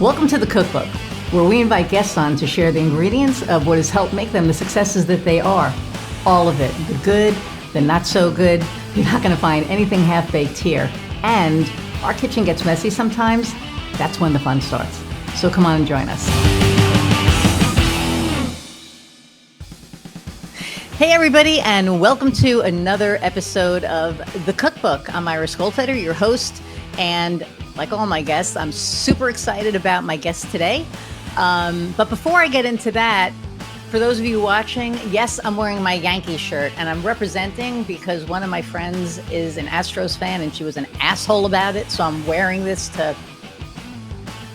Welcome to the Cookbook, where we invite guests on to share the ingredients of what has helped make them the successes that they are. All of it, the good, the not so good. You're not going to find anything half-baked here. And our kitchen gets messy sometimes. That's when the fun starts. So come on and join us. Hey everybody, and welcome to another episode of The Cookbook. I'm Iris Goldfeder, your host, and like all my guests, I'm super excited about my guest today. But before I get into that, for those of you watching, yes, I'm wearing my Yankees shirt, and I'm representing because one of my friends is an Astros fan, and she was an asshole about it, so I'm wearing this to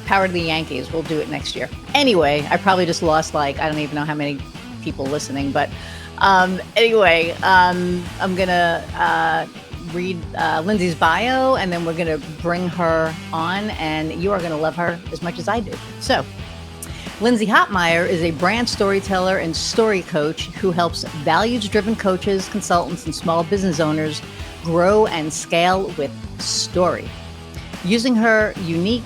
power to the Yankees. We'll do it next year. Anyway, I probably just lost I don't even know how many people listening, but I'm gonna read Lindsay's bio, and then we're gonna bring her on, and you are gonna love her as much as I do. So, Lindsay Hotmire is a brand storyteller and story coach who helps values-driven coaches, consultants, and small business owners grow and scale with story. Using her unique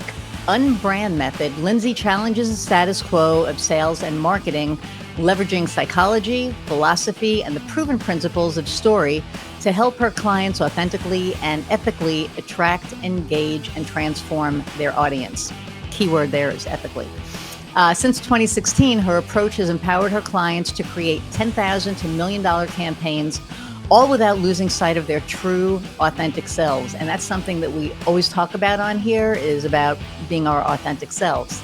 unbrand method, Lindsay challenges the status quo of sales and marketing, leveraging psychology, philosophy, and the proven principles of story to help her clients authentically and ethically attract, engage, and transform their audience. Keyword there is ethically. Since 2016, her approach has empowered her clients to create $10,000 to $1 million campaigns, all without losing sight of their true, authentic selves. And that's something that we always talk about on here, is about being our authentic selves.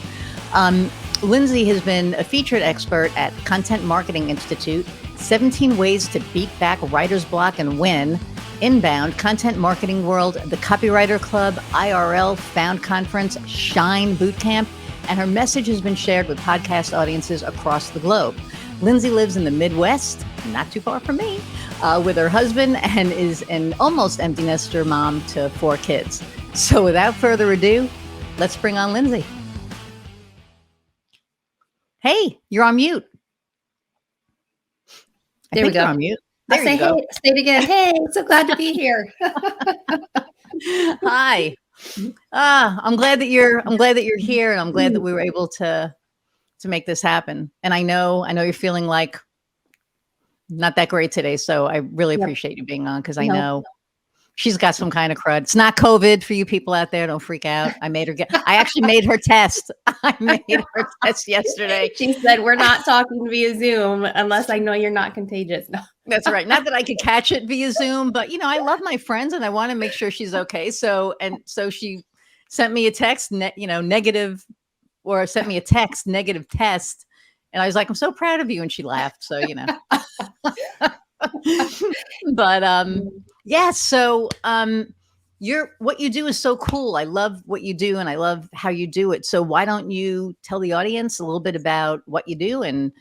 Lindsay has been a featured expert at Content Marketing Institute, 17 Ways to Beat Back Writer's Block and Win, Inbound, Content Marketing World, the Copywriter Club, IRL, Found Conference, Shine Bootcamp, and her message has been shared with podcast audiences across the globe. Lindsay lives in the Midwest, not too far from me, with her husband, and is an almost empty nester mom to 4 kids. So without further ado, let's bring on Lindsay. Hey, you're on mute. There we go. You're on mute. There you go. Hey, say it again. Hey, so glad to be here. Hi. I'm glad that you're here, and I'm glad that we were able to make this happen. And I know you're feeling like not that great today, so I really appreciate you being on, because I know she's got some kind of crud. It's not COVID for you people out there. Don't freak out. I actually made her test. I made her test yesterday. She said, we're not talking via Zoom unless I know you're not contagious. No. That's right. Not that I could catch it via Zoom, but I love my friends and I want to make sure she's okay. So she sent me a text, negative, or sent me a text, negative test. And I was like, I'm so proud of you. And she laughed. So, but, yeah. So, what you do is so cool. I love what you do, and I love how you do it. So why don't you tell the audience a little bit about what you do and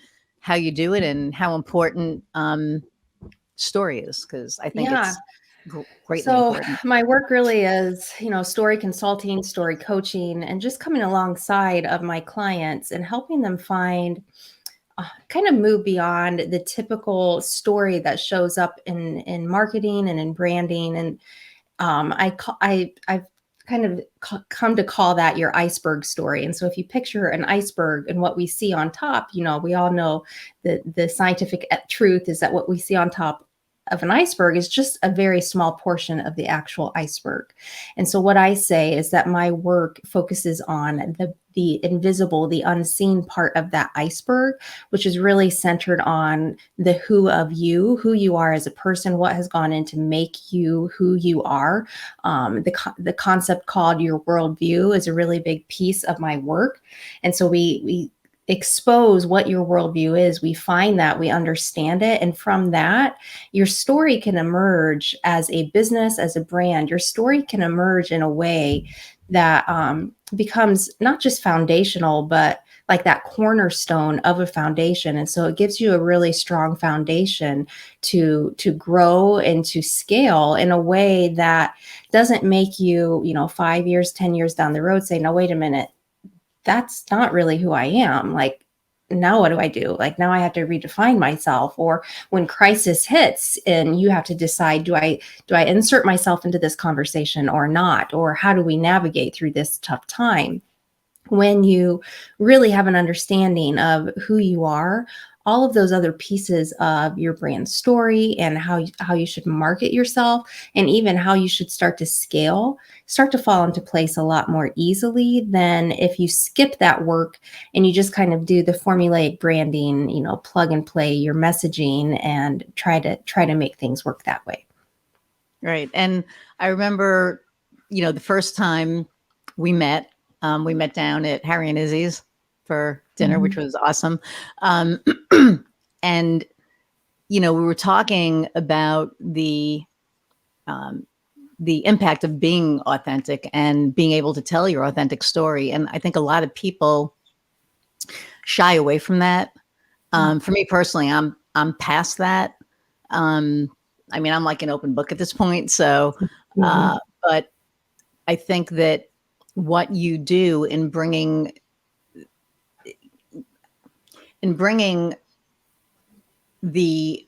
how you do it, and how important, story is? Because I think it's greatly important. My work really is, story consulting, story coaching, and just coming alongside of my clients and helping them find, kind of move beyond the typical story that shows up in marketing and in branding. And I've kind of come to call that your iceberg story. And so if you picture an iceberg and what we see on top, we all know that the scientific truth is that what we see on top of an iceberg is just a very small portion of the actual iceberg. And so what I say is that my work focuses on the invisible, the unseen part of that iceberg, which is really centered on the who of you, who you are as a person, what has gone in to make you who you are. The concept called your worldview is a really big piece of my work. And so we expose what your worldview is. We find that, we understand it. And from that, your story can emerge as a business, as a brand. Your story can emerge in a way that becomes not just foundational, but like that cornerstone of a foundation. And so it gives you a really strong foundation to grow and to scale in a way that doesn't make you, 5 years, 10 years down the road say, no, wait a minute, that's not really who I am. Like, now what do I do? Like, now I have to redefine myself. Or when crisis hits and you have to decide, do I insert myself into this conversation or not? Or how do we navigate through this tough time? When you really have an understanding of who you are, all of those other pieces of your brand story and how you should market yourself, and even how you should start to scale, start to fall into place a lot more easily than if you skip that work and you just kind of do the formulaic branding, plug and play your messaging and try to make things work that way. Right. And I remember, the first time we met down at Harry and Izzy's for dinner, which was awesome. Um, and, we were talking about the impact of being authentic and being able to tell your authentic story. And I think a lot of people shy away from that. For me personally, I'm past that. I mean, I'm like an open book at this point. So, Mhm. but I think that what you do in bringing the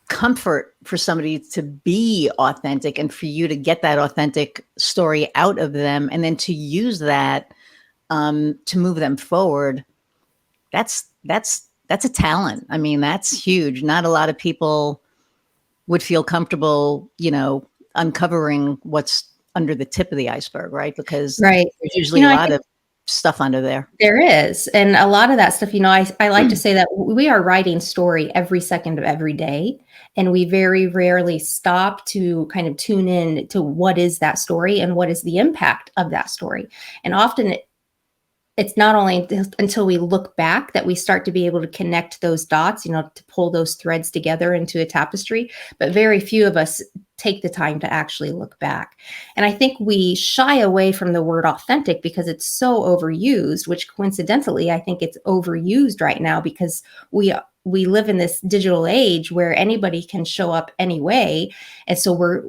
comfort for somebody to be authentic and for you to get that authentic story out of them and then to use that to move them forward, that's a talent. I mean, that's huge. Not a lot of people would feel comfortable, uncovering what's under the tip of the iceberg, right? Because Right. there's usually a I lot think of stuff under there. there is. And a lot of that stuff, I like to say that we are writing story every second of every day. And we very rarely stop to kind of tune in to what is that story and what is the impact of that story. And often it's not only until we look back that we start to be able to connect those dots, to pull those threads together into a tapestry. But very few of us take the time to actually look back. And I think we shy away from the word authentic because it's so overused, which coincidentally, I think it's overused right now because we live in this digital age where anybody can show up anyway. And so we're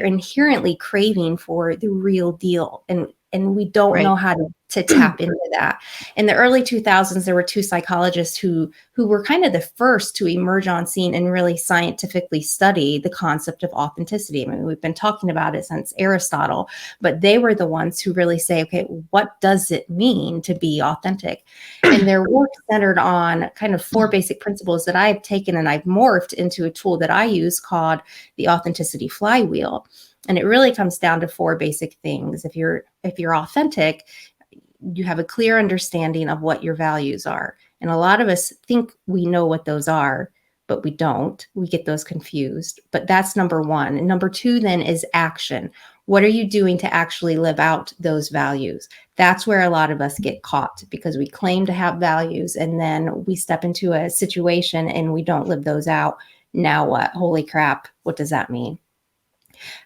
inherently craving for the real deal. And we don't Right. know how to tap into that. In the early 2000s, there were two psychologists who were kind of the first to emerge on scene and really scientifically study the concept of authenticity. I mean, we've been talking about it since Aristotle, but they were the ones who really say, okay, what does it mean to be authentic? And their work centered on kind of four basic principles that I've taken and I've morphed into a tool that I use called the authenticity flywheel. And it really comes down to four basic things. If you're authentic, you have a clear understanding of what your values are. And a lot of us think we know what those are, but we don't. We get those confused. But that's number one. And number two then is action. What are you doing to actually live out those values? That's where a lot of us get caught because we claim to have values and then we step into a situation and we don't live those out. Now what? Holy crap. What does that mean?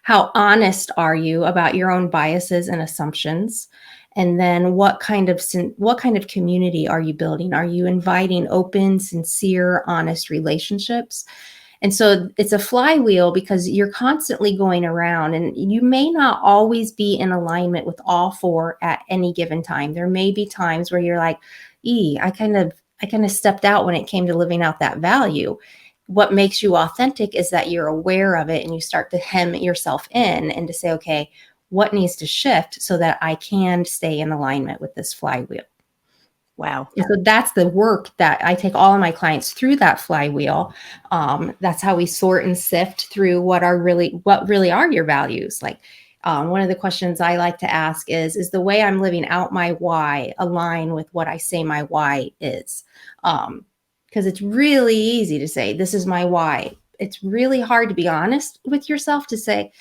How honest are you about your own biases and assumptions? And then what kind of community are you building? Are you inviting open, sincere, honest relationships? And so it's a flywheel because you're constantly going around and you may not always be in alignment with all four at any given time. There may be times where you're like, I kind of stepped out when it came to living out that value. What makes you authentic is that you're aware of it and you start to hem yourself in and to say, okay, what needs to shift so that I can stay in alignment with this flywheel? Wow. And so that's the work that I take all of my clients through that flywheel. That's how we sort and sift through what really are your values. Like one of the questions I like to ask is the way I'm living out my why align with what I say my why is? Because it's really easy to say, this is my why. It's really hard to be honest with yourself to say,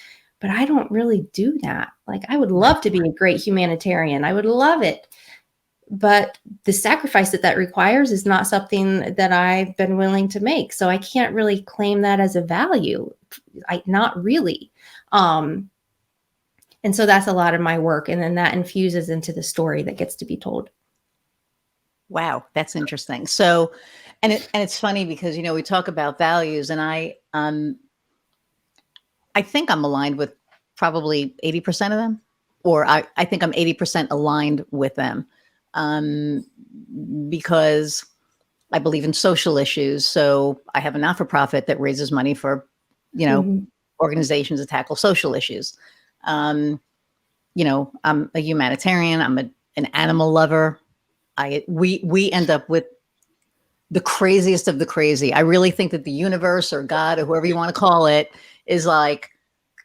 but I don't really do that. Like, I would love to be a great humanitarian. I would love it. But the sacrifice that requires is not something that I've been willing to make. So I can't really claim that as a value. Not really. And so that's a lot of my work. And then that infuses into the story that gets to be told. Wow, that's interesting. So, and it's funny because we talk about values, and I think I'm aligned with probably 80% of them, or I think I'm 80% aligned with them, because I believe in social issues. So I have a not-for-profit that raises money for, Mhm. organizations that tackle social issues. I'm a humanitarian. I'm an animal lover. We end up with the craziest of the crazy. I really think that the universe or God or whoever you want to call it is like,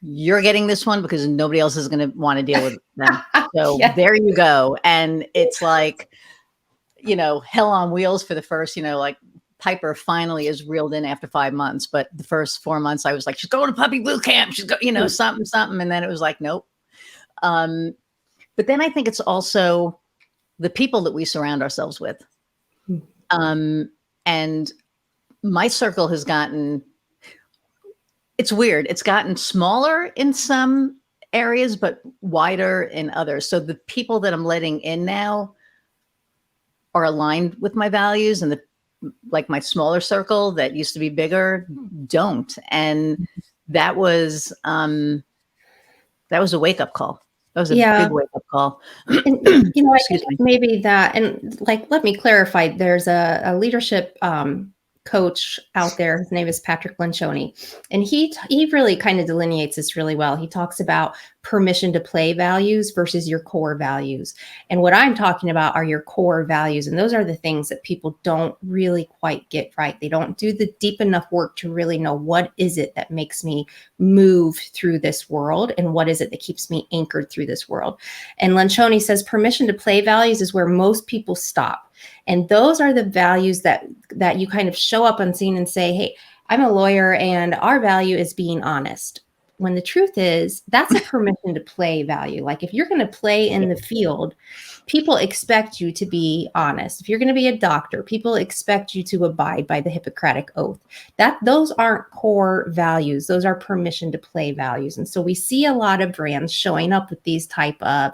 you're getting this one because nobody else is going to want to deal with them. So Yeah. there you go. And it's like, hell on wheels for the first, like Piper finally is reeled in after 5 months. But the first 4 months I was like, she's going to puppy boot camp. She's going, something, something. And then it was like, nope. But then I think it's also the people that we surround ourselves with. And my circle has gotten, it's weird. It's gotten smaller in some areas, but wider in others. So the people that I'm letting in now are aligned with my values, and like my smaller circle that used to be bigger don't. And that was a wake-up call. That was a big wake-up call. And, I Excuse think me. maybe that, and like, let me clarify, there's a leadership coach out there. His name is Patrick Lencioni, and he really kind of delineates this really well. He talks about permission to play values versus your core values. And what I'm talking about are your core values. And those are the things that people don't really quite get right. They don't do the deep enough work to really know, what is it that makes me move through this world? And what is it that keeps me anchored through this world? And Lencioni says permission to play values is where most people stop. And those are the values that you kind of show up unseen and say, hey, I'm a lawyer and our value is being honest. When the truth is, that's a permission to play value. Like, if you're going to play in the field, people expect you to be honest. If you're going to be a doctor, people expect you to abide by the Hippocratic Oath. Those aren't core values. Those are permission to play values. And so we see a lot of brands showing up with these type of,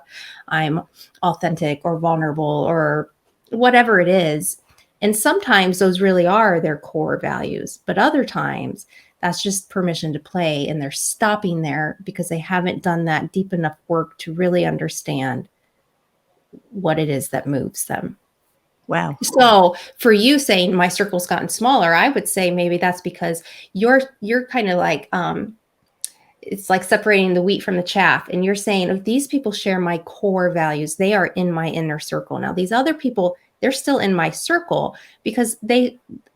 I'm authentic or vulnerable or whatever it is. And sometimes those really are their core values, but other times that's just permission to play, and they're stopping there because they haven't done that deep enough work to really understand what it is that moves them. Wow. So for you saying my circle's gotten smaller, I would say maybe that's because you're kind of like, it's like separating the wheat from the chaff. And you're saying, if these people share my core values, they are in my inner circle. Now, these other people, they're still in my circle because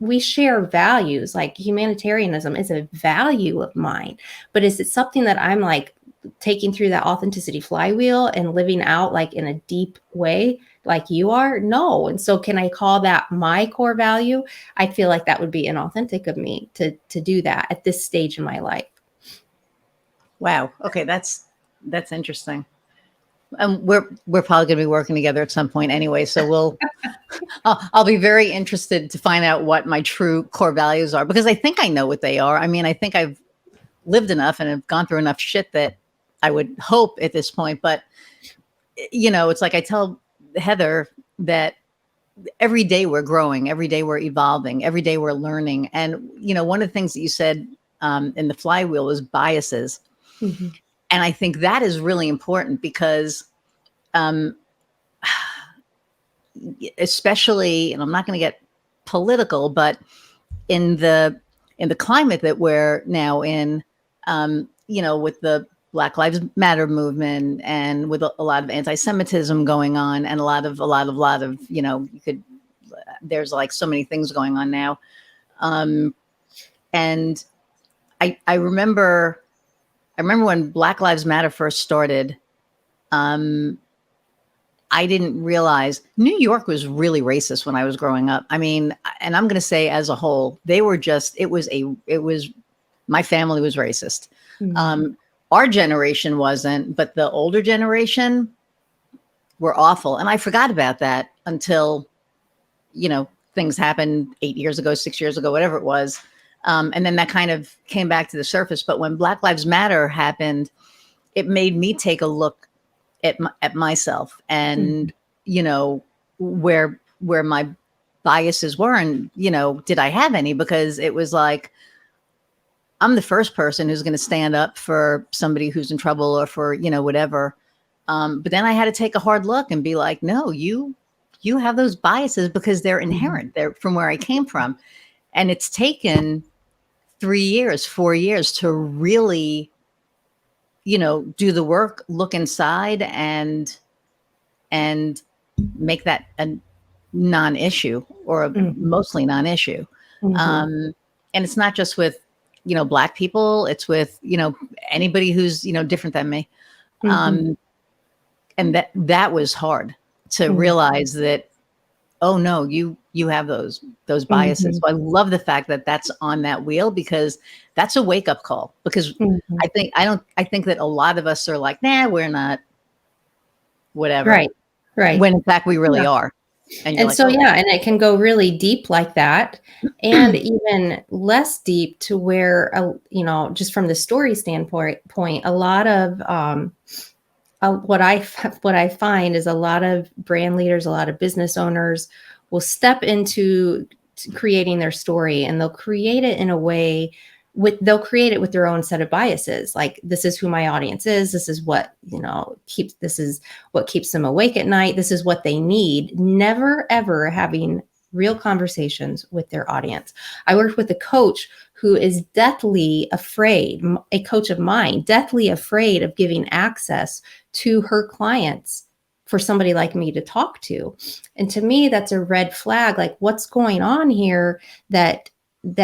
we share values. Like, humanitarianism is a value of mine, but is it something that I'm like taking through that authenticity flywheel and living out like in a deep way like you are? No. And so can I call that my core value? I feel like that would be inauthentic of me to do that at this stage in my life. Wow. Okay. That's interesting. We're probably going to be working together at some point anyway. So I'll be very interested to find out what my true core values are, because I think I know what they are. I mean, I think I've lived enough and have gone through enough shit that I would hope at this point. But, it's like I tell Heather that every day we're growing, every day we're evolving, every day we're learning. And, one of the things that you said in the flywheel was biases. Mm-hmm. And I think that is really important because, especially, and I'm not going to get political, but in the climate that we're now in, with the Black Lives Matter movement and with a lot of anti-Semitism going on, and a lot of, there's like so many things going on now. And I remember when Black Lives Matter first started, I didn't realize New York was really racist when I was growing up. I mean, and I'm going to say as a whole, they were just, my family was racist. Mm-hmm. Our generation wasn't, but the older generation were awful. And I forgot about that until, things happened 8 years ago, 6 years ago, whatever it was. And then that kind of came back to the surface. But when Black Lives Matter happened, it made me take a look at myself and, where my biases were, and, did I have any? Because it was like, I'm the first person who's going to stand up for somebody who's in trouble or for, whatever. But then I had to take a hard look and be like, no, you have those biases because they're inherent. They're from where I came from. And it's taken 3 years, 4 years to really, do the work, look inside and make that a non-issue or a Mhm. mostly non-issue. Mhm. Um, and it's not just with, Black people, it's with, anybody who's, different than me. Mhm. Um, and that was hard to Mhm. realize that, oh no, you have those biases. Mhm. So I love the fact that that's on that wheel, because that's a wake up call. Because Mhm. I think that a lot of us are like, nah, we're not, whatever, Right. Right. when in fact we Yeah. really are. And you're And like, so, oh, yeah, and it can go really deep like that, and even less deep to where, just from the story standpoint, a lot of what I find is a lot of brand leaders, a lot of business owners will step into creating their story, and they'll create it in a way they'll create it with their own set of biases. Like, this is who my audience is. This is what, this is what keeps them awake at night. This is what they need. Never ever having real conversations with their audience. I worked with a coach who is deathly afraid, a coach of mine, deathly afraid of giving access to her clients for somebody like me to talk to. And to me, that's a red flag. Like, what's going on here that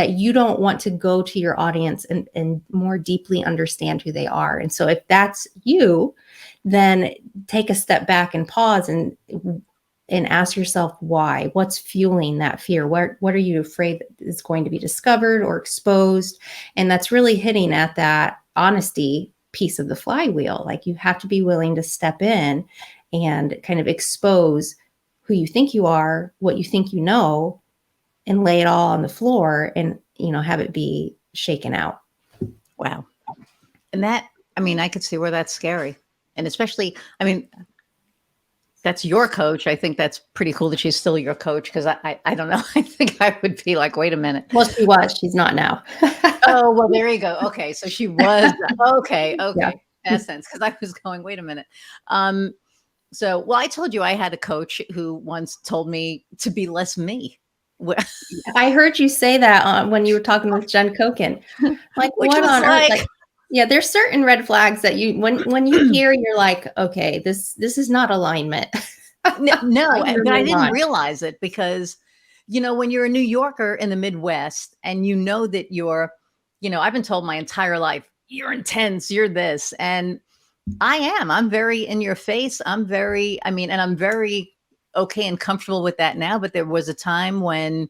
you don't want to go to your audience and more deeply understand who they are. And so if that's you, then take a step back and pause and ask yourself why. What's fueling that fear? What are you afraid is going to be discovered or exposed? And that's really hitting at that honesty piece of the flywheel. Like, you have to be willing to step in and kind of expose who you think you are, what you think you know, and lay it all on the floor and, have it be shaken out. wow. And that, I mean, I could see where that's scary. And especially, I mean, that's your coach. I think that's pretty cool that she's still your coach, because I don't know. I think I would be like, wait a minute. Well, she was, she's not now. Oh, well, there you go. Okay. So she was, okay. Yeah. Okay. In that sense, because I was going, wait a minute. Um, so, well, I told you I had a coach who once told me to be less me. I heard you say that when you were talking with Jen Koken. Like, Which what was on earth? Like, like, yeah, there's certain red flags that when you hear, you're like, okay, this is not alignment. no, I'm gonna but I move didn't on. realize it because, when you're a New Yorker in the Midwest and that you're, I've been told my entire life, you're intense, you're this. And I am. I'm very in your face. And I'm very okay and comfortable with that now. But there was a time when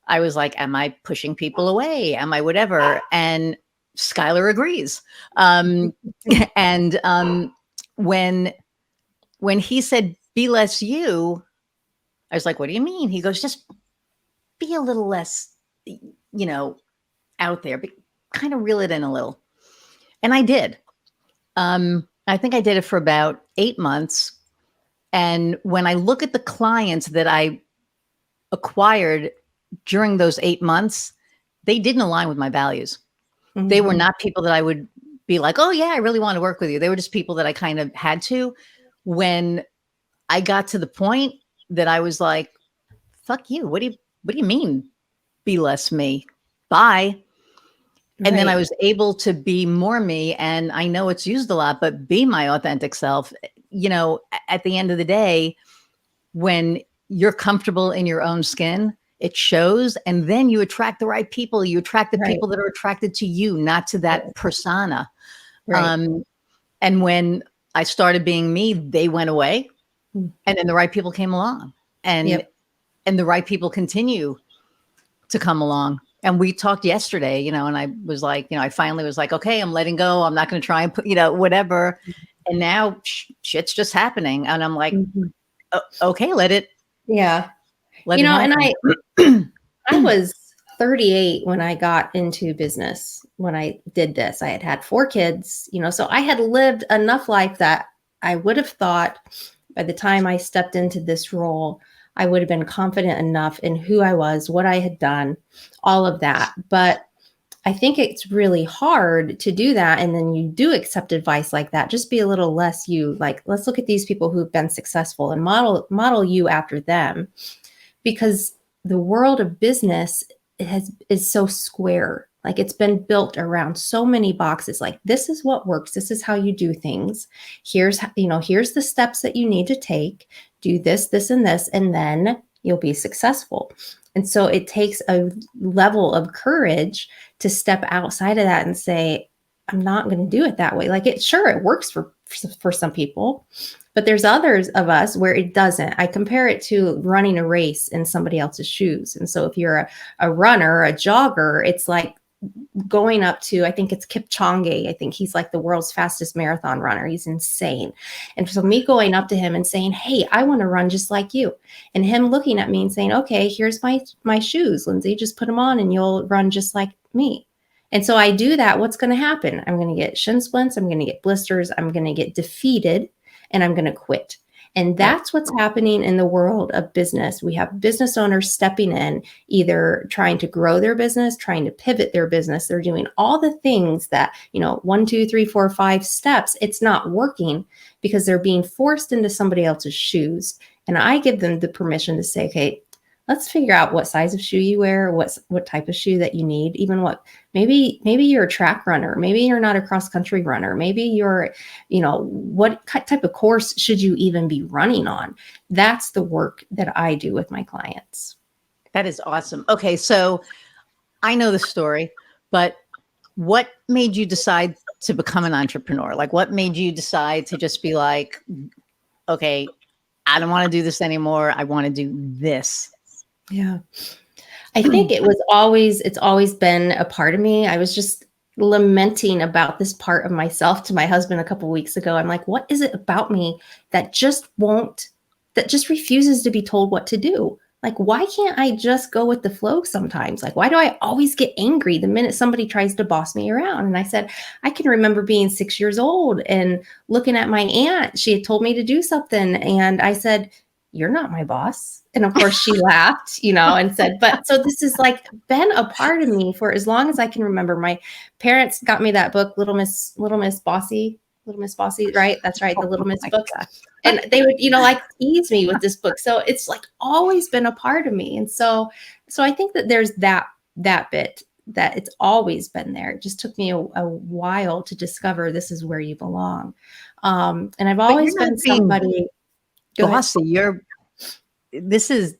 I was like, am I pushing people away? Am I whatever? And Skylar agrees. Um, and when he said, be less you, I was like, what do you mean? He goes, just be a little less, out there, but kind of reel it in a little. And I did. I think I did it for about 8 months. And when I look at the clients that I acquired during those 8 months, they didn't align with my values. They were Mhm. not people that I would be like, oh, yeah, I really want to work with you. They were just people that I kind of had to. When I got to the point that I was like, fuck you. What do you mean? Be less me. Bye. And then I Right. was able to be more me. And I know it's used a lot, but be my authentic self. At the end of the day, when you're comfortable in your own skin, it shows. And then you attract the right people. You attract the Right. people that are attracted to you, not to that persona. Right. Um, and when I started being me, they went away. Mm. And then the right people came along. And Yep. the right people continue to come along. And we talked yesterday, and I was like, I finally was like, okay, I'm letting go. I'm not going to try and put, whatever. And now shit's just happening. And I'm like, Mhm. Okay, let it Yeah. And happen. I was 38 when I got into business. When I did this, I had had 4 kids, so I had lived enough life that I would have thought by the time I stepped into this role, I would have been confident enough in who I was, what I had done, all of that. But I think it's really hard to do that. And then you do accept advice like that. Just be a little less you. Like, let's look at these people who've been successful and model you after them, because the world of business is so square. Like, it's been built around so many boxes. Like, this is what works. This is how you do things. Here's the steps that you need to take. do this, this, and this, and then you'll be successful. And so it takes a level of courage to step outside of that and say, I'm not going to do it that way. Like it works for some people, but there's others of us where it doesn't. I compare it to running a race in somebody else's shoes. And so if you're a runner, a jogger, it's like going up to, I think it's Kipchoge. I think he's like the world's fastest marathon runner. He's insane. And so me going up to him and saying, hey, I want to run just like you. And him looking at me and saying, okay, here's my shoes, Lindsay, just put them on and you'll run just like me. And so I do that. What's going to happen? I'm going to get shin splints. I'm going to get blisters. I'm going to get defeated and I'm going to quit. And that's what's happening in the world of business. We have business owners stepping in, either trying to grow their business, trying to pivot their business. They're doing all the things that, 1, 2, 3, 4, 5 steps. It's not working because they're being forced into somebody else's shoes. And I give them the permission to say, okay, let's figure out what size of shoe you wear, what type of shoe that you need, even maybe you're a track runner, maybe you're not a cross country runner, maybe you're, what type of course should you even be running on? That's the work that I do with my clients. That is awesome. Okay, so I know the story, but what made you decide to become an entrepreneur? Like, what made you decide to just be like, okay, I don't want to do this anymore. I want to do this. Yeah. I think it's always been a part of me. I was just lamenting about this part of myself to my husband a couple of weeks ago. I'm like, what is it about me that just refuses to be told what to do? Like, why can't I just go with the flow sometimes? Like, why do I always get angry the minute somebody tries to boss me around? And I said, I can remember being 6 years old and looking at my aunt. She had told me to do something. And I said, you're not my boss. And of course she laughed, and said, but so this has like been a part of me for as long as I can remember. My parents got me that book, Little Miss Bossy, right? That's right. The Little Miss book. And they would, like tease me with this book. So it's like always been a part of me. And so I think that there's that bit that it's always been there. It just took me a while to discover this is where you belong. And I've always been somebody bossy. This is,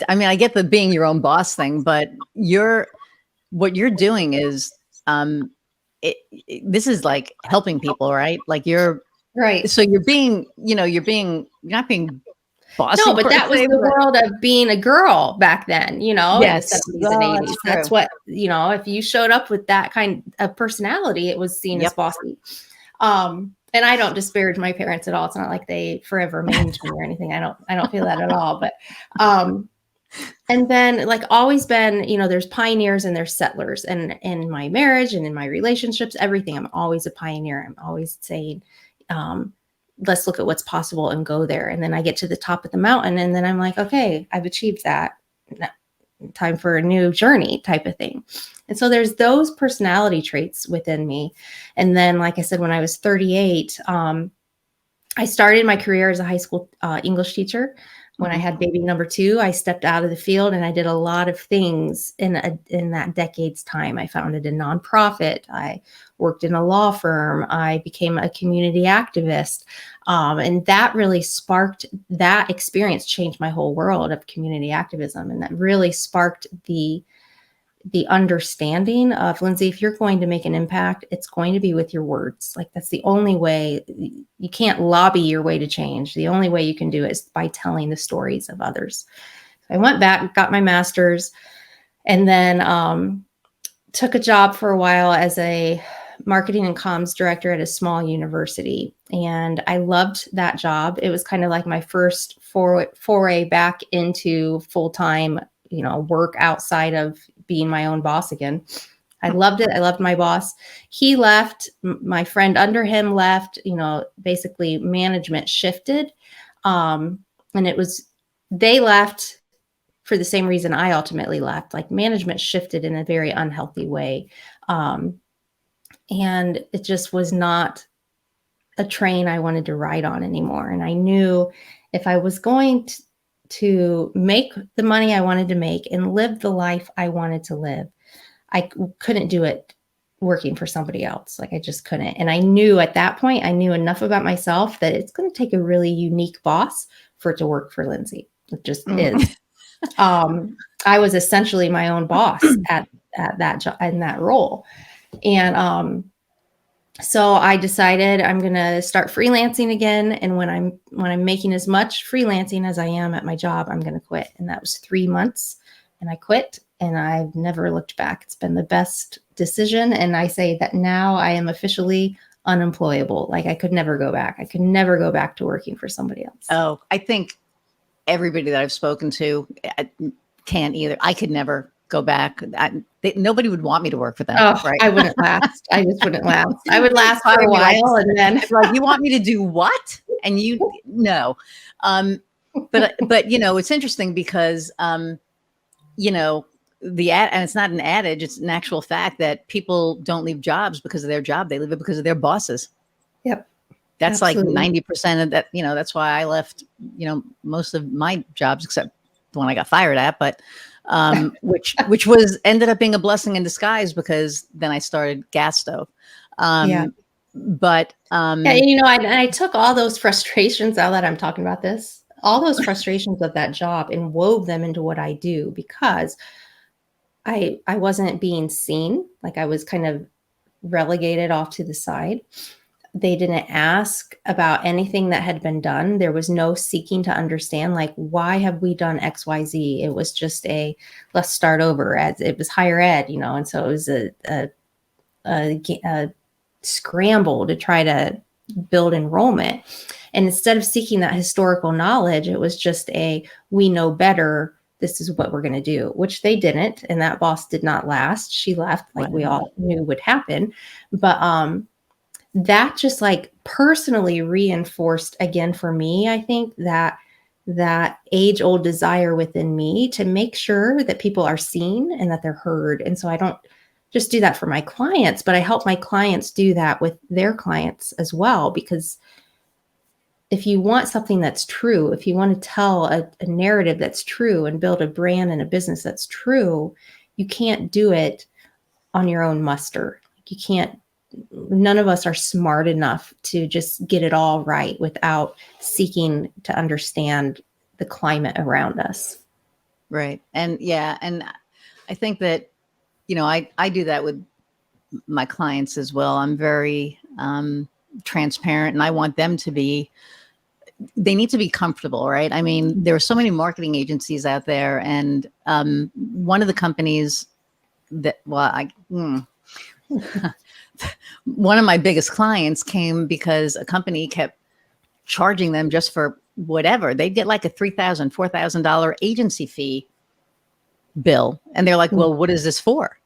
I mean, I get the being your own boss thing, but what you're doing is, this is like helping people, right? Like you're right. So you're not being bossy. No, but that was the world of being a girl back then, yes. in the 70s and 80s. That's what, if you showed up with that kind of personality, it was seen as bossy. And I don't disparage my parents at all. It's not like they forever maimed me or anything. I don't feel that at all. But, and then like always been, there's pioneers and there's settlers, and in my marriage and in my relationships, everything, I'm always a pioneer. I'm always saying, let's look at what's possible and go there. And then I get to the top of the mountain and then I'm like, okay, I've achieved that. Time for a new journey type of thing. And so there's those personality traits within me. And then, like I said, when I was 38, I started my career as a high school English teacher. When I had baby number 2, I stepped out of the field and I did a lot of things in that decade's time. I founded a nonprofit. I worked in a law firm. I became a community activist. And that really sparked, that experience changed my whole world of community activism. And that really sparked the understanding of, Lindsay, if you're going to make an impact, it's going to be with your words. Like that's the only way. You can't lobby your way to change. The only way you can do it is by telling the stories of others. So I went back, got my master's, and then took a job for a while as a marketing and comms director at a small university. And I loved that job. It was kind of like my first foray back into full-time, work outside of being my own boss again. I loved it. I loved my boss. He left. My friend under him left. Basically management shifted. And they left for the same reason I ultimately left. Like management shifted in a very unhealthy way. And it just was not a train I wanted to ride on anymore. And I knew if I was going to make the money I wanted to make and live the life I wanted to live, I couldn't do it working for somebody else. Like I just couldn't. And I knew at that point, I knew enough about myself that it's going to take a really unique boss for it to work for Lindsay. It just Mm. is. I was essentially my own boss at that job in that role. And so I decided I'm going to start freelancing again. And when I'm making as much freelancing as I am at my job, I'm going to quit. And that was 3 months, and I quit, and I've never looked back. It's been the best decision. And I say that now I am officially unemployable. Like, I could never go back. I could never go back to working for somebody else. Oh, I think everybody that I've spoken to can't either. I could never go back. Nobody would want me to work for them. Oh, Right. I wouldn't last. I just wouldn't last. I would last for a while, and then like, you want me to do what? And no. But it's interesting because, and it's not an adage, it's an actual fact that people don't leave jobs because of their job. They leave it because of their bosses. Yep. That's Absolutely. like 90% of that. That's why I left, most of my jobs, except the one I got fired at, but which ended up being a blessing in disguise, because then I started gas stove. Yeah. But I took all those frustrations, now that I'm talking about this, all those frustrations of that job, and wove them into what I do, because I wasn't being seen. Like, I was kind of relegated off to the side. They didn't ask about anything that had been done. There was no seeking to understand, like, why have we done XYZ? It was just let's start over, as it was higher ed, and so it was a scramble to try to build enrollment. And instead of seeking that historical knowledge, it was just we know better. This is what we're going to do, which they didn't. And that boss did not last. She left, like we all knew would happen. But that just like personally reinforced again for me, I think, that age-old desire within me to make sure that people are seen and that they're heard. And so I don't just do that for my clients, but I help my clients do that with their clients as well. Because if you want something that's true, if you want to tell a narrative that's true and build a brand and a business that's true, you can't do it on your own muster. You can't. None of us are smart enough to just get it all right without seeking to understand the climate around us. Right. And and I think that, I do that with my clients as well. I'm very transparent, and I want them to be, they need to be comfortable, right? I mean, there are so many marketing agencies out there, and one of the companies that, one of my biggest clients came because a company kept charging them just for whatever. They'd get like a $3,000, $4,000 agency fee bill. And they're like, well, what is this for?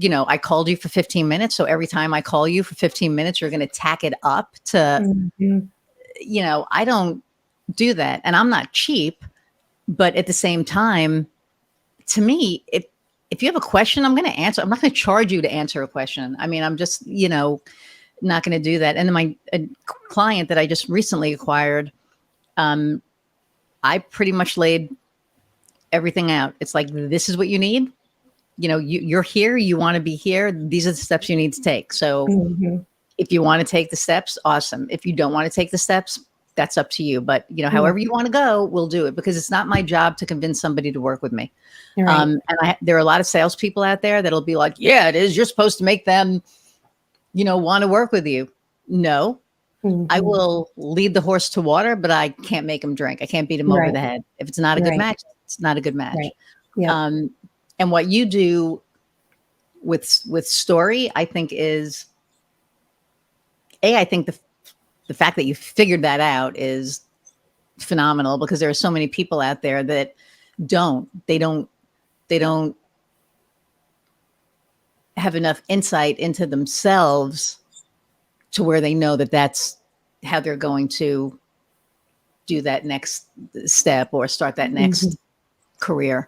I called you for 15 minutes. So every time I call you for 15 minutes, you're going to tack it up to, I don't do that. And I'm not cheap, but at the same time, to me, if you have a question, I'm going to answer. I'm not going to charge you to answer a question. I mean, I'm just, not going to do that. And then my client that I just recently acquired, I pretty much laid everything out. It's like, this is what you need. You're here, you want to be here. These are the steps you need to take. So if you want to take the steps, awesome. If you don't want to take the steps, that's up to you. But, however you want to go, we'll do it, because it's not my job to convince somebody to work with me. Right. And there are a lot of salespeople out there that'll be like, yeah, it is. You're supposed to make them, want to work with you. No, I will lead the horse to water, but I can't make him drink. I can't beat him over the head. If it's not a good match, it's not a good match. Right. Yeah. And what you do with story, I think is, I think the fact that you figured that out is phenomenal, because there are so many people out there that they don't have enough insight into themselves to where they know that that's how they're going to do that next step or start that next career.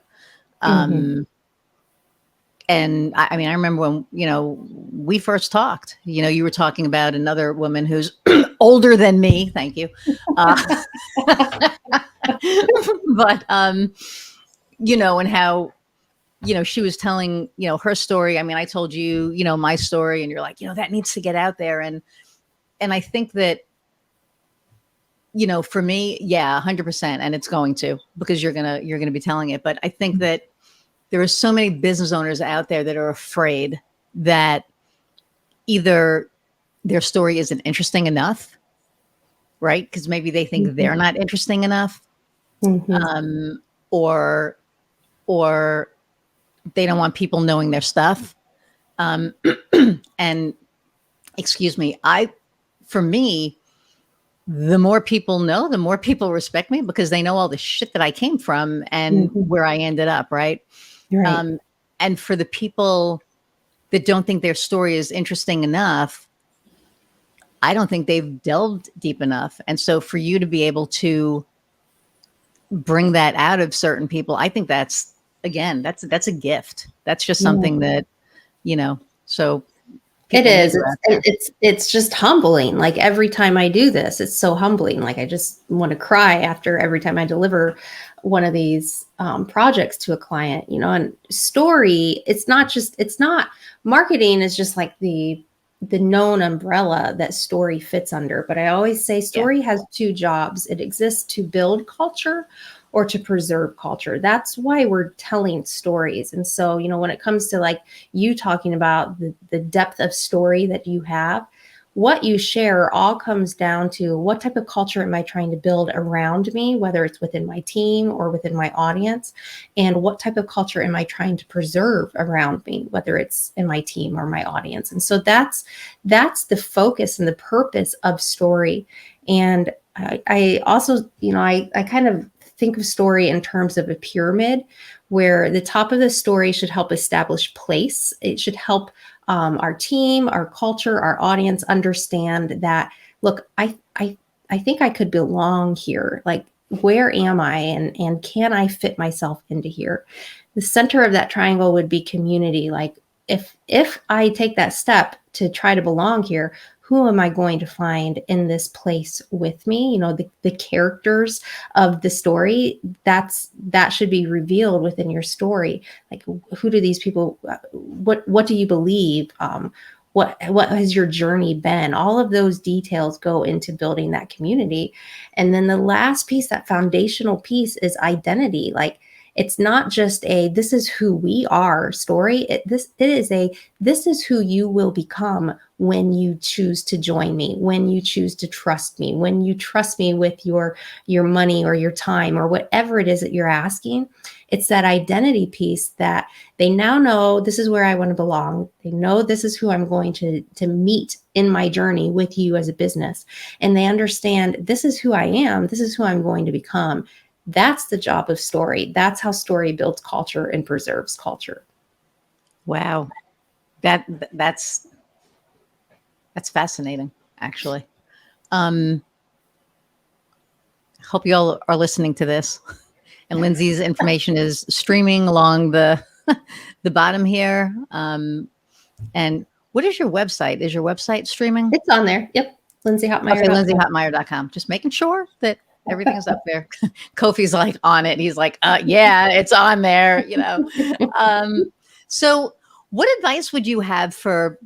And I mean, I remember when, we first talked, you were talking about another woman who's older than me. Thank you. But, and how, she was telling, her story. I mean, I told you, my story, and you're like, that needs to get out there. And I think that for me, yeah, 100%. And it's going to, because you're going to be telling it. But I think that there are so many business owners out there that are afraid that either their story isn't interesting enough, right? Because maybe they think Mhm. they're not interesting enough, Mhm. um, or or they don't want people knowing their stuff. Um, and excuse me, for me, the more people know, the more people respect me because they know all the shit that I came from and Mhm. where I ended up, right? Right. Um, and for the people that don't think their story is interesting enough, I don't think they've delved deep enough. And so for you to be able to bring that out of certain people, I think that's, again, that's a gift. That's just Yeah. something that, so It people need is. you out there. It's just humbling. Like every time I do this, it's so humbling. Like I just want to cry after every time I deliver one of these projects to a client. And story. It's not marketing is just like the known umbrella that story fits under. But I always say Yeah. story has two jobs. It exists to build culture or to preserve culture. That's why we're telling stories. And so, when it comes to like you talking about the depth of story that you have, what you share all comes down to what type of culture am I trying to build around me, whether it's within my team or within my audience, and what type of culture am I trying to preserve around me, whether it's in my team or my audience. And so that's the focus and the purpose of story. And I also, I kind of think of story in terms of a pyramid where the top of the story should help establish place. It should help our team, our culture, our audience understand that, look, I think I could belong here. Like, where am I? And can I fit myself into here? The center of that triangle would be community. Like, if I take that step to try to belong here, who am I going to find in this place with me? The characters of the story, that should be revealed within your story. Like, who do these people, what do you believe? What has your journey been? All of those details go into building that community. And then the last piece, that foundational piece, is identity. Like, it's not just a this is who we are story. This is who you will become when you choose to join me, when you choose to trust me, when you trust me with your money or your time or whatever it is that you're asking. It's that identity piece that they now know this is where I want to belong. They know this is who I'm going to meet in my journey with you as a business. And they understand this is who I am. This is who I'm going to become. That's the job of story. That's how story builds culture and preserves culture. Wow. That that's fascinating, actually. Um, hope you all are listening to this. And Lindsay's information is streaming along the the bottom here. And what is your website? Is your website streaming? It's on there. Yep. Okay, LindsayHotmire.com. lindsayhotmire.com. Just making sure that everything is up there. Kofi's like on it. He's like, yeah, it's on there. Um, so what advice would you have for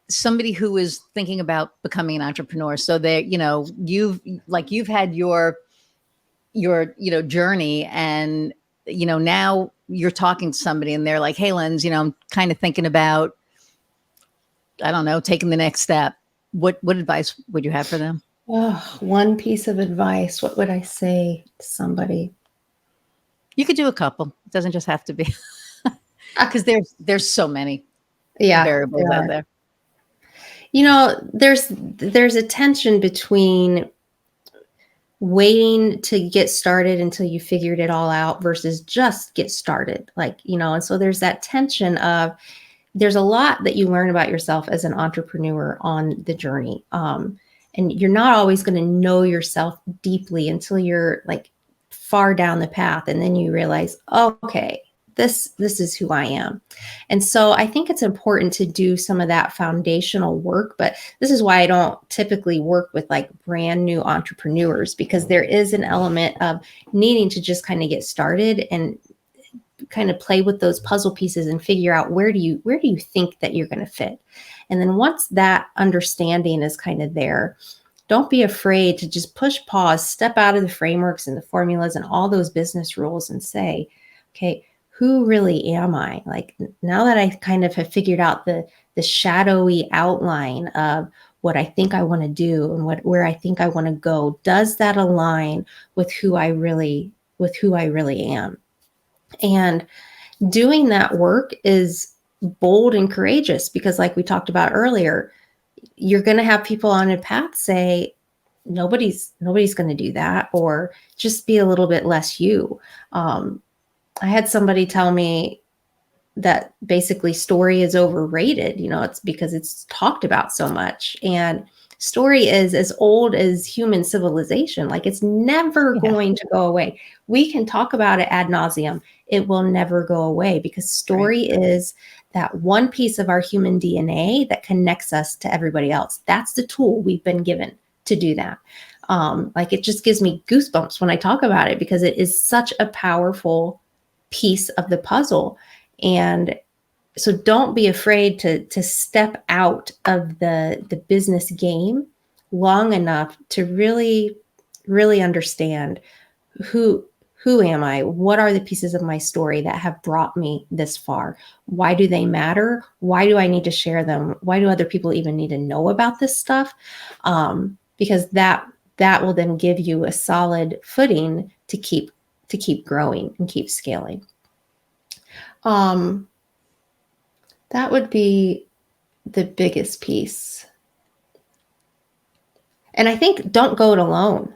somebody who is thinking about becoming an entrepreneur? So that, you've had your journey, and now you're talking to somebody and they're like, hey Linz, I'm kind of thinking about, I don't know, taking the next step. What advice would you have for them? Oh, one piece of advice. What would I say to somebody? You could do a couple. It doesn't just have to be, because there's so many Yeah, variables there out are. there. There's a tension between waiting to get started until you figured it all out versus just get started. And so there's that tension of there's a lot that you learn about yourself as an entrepreneur on the journey. And you're not always going to know yourself deeply until you're like far down the path. And then you realize, oh, okay, this is who I am. And so I think it's important to do some of that foundational work. But this is why I don't typically work with like brand new entrepreneurs, because there is an element of needing to just kind of get started and kind of play with those puzzle pieces and figure out where do you think that you're going to fit. And then once that understanding is kind of there, don't be afraid to just push pause, step out of the frameworks and the formulas and all those business rules and say, okay, who really am I? Like, now that I kind of have figured out the shadowy outline of what I think I want to do and where I think I want to go, does that align with who I really am? And doing that work is bold and courageous, because like we talked about earlier, you're going to have people on a path say, nobody's going to do that, or just be a little bit less you. I had somebody tell me that basically story is overrated. It's because it's talked about so much. And story is as old as human civilization. Like, it's never going to go away. We can talk about it ad nauseum. It will never go away, because story is that one piece of our human DNA that connects us to everybody else. That's the tool we've been given to do that. Like, it just gives me goosebumps when I talk about it, because it is such a powerful piece of the puzzle. And so don't be afraid to step out of the business game long enough to really, really understand who am I? What are the pieces of my story that have brought me this far? Why do they matter? Why do I need to share them? Why do other people even need to know about this stuff? Because that will then give you a solid footing to keep growing and keep scaling. That would be the biggest piece. And I think don't go it alone.